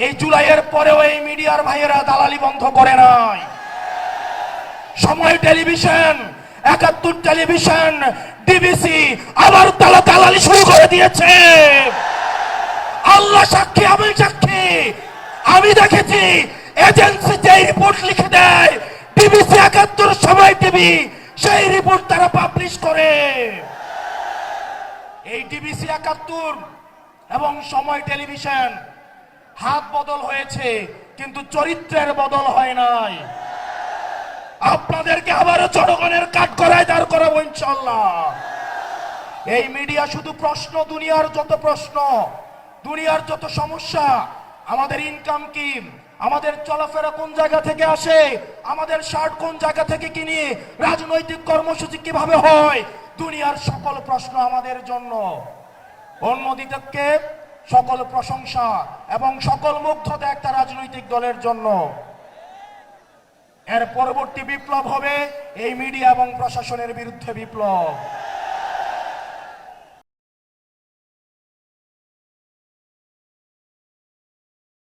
এই জুলাইয়ের পরেও এই মিডিয়ার ভাইয়েরা দালালি বন্ধ করে নাই। সময় টেলিভিশন, ৭১ টেলিভিশন, ডিবিসি আবার দালালি শুরু করে দিয়েছে। আল্লাহ সাক্ষী, আমি সাক্ষী, আমি দেখেছি এজেন্সি যে রিপোর্ট লিখে দেয়, ডিবিসি ৭১, সময় টিভি সেই রিপোর্ট তারা পাবলিশ করে। এই ডিবিসি ৭১ এবং সময় টেলিভিশন হাত বদল হয়েছে, কিন্তু চরিত্রের বদল হয় নাই। আপনাদেরকে আবারও জনগণের কাঠগড়ায় দাঁড় করাবো ইনশাআল্লাহ। এই মিডিয়া শুধু প্রশ্ন, দুনিয়ার যত প্রশ্ন, দুনিয়ার যত সমস্যা, আমাদের ইনকাম কি, আমাদের চলাফেরা কোন জায়গা থেকে আসে, আমাদের শার্ট কোন জায়গা থেকে কিনি, রাজনৈতিক কর্মসূচি কিভাবে হয়, দুনিয়ার সকল প্রশ্ন আমাদের জন্য। অন্যদিকে সকল প্রশংসা এবং সকল মুগ্ধতা একটা রাজনৈতিক দলের জন্য। এর পরবর্তী বিপ্লব হবে এই মিডিয়া এবং প্রশাসনের বিরুদ্ধে বিপ্লব।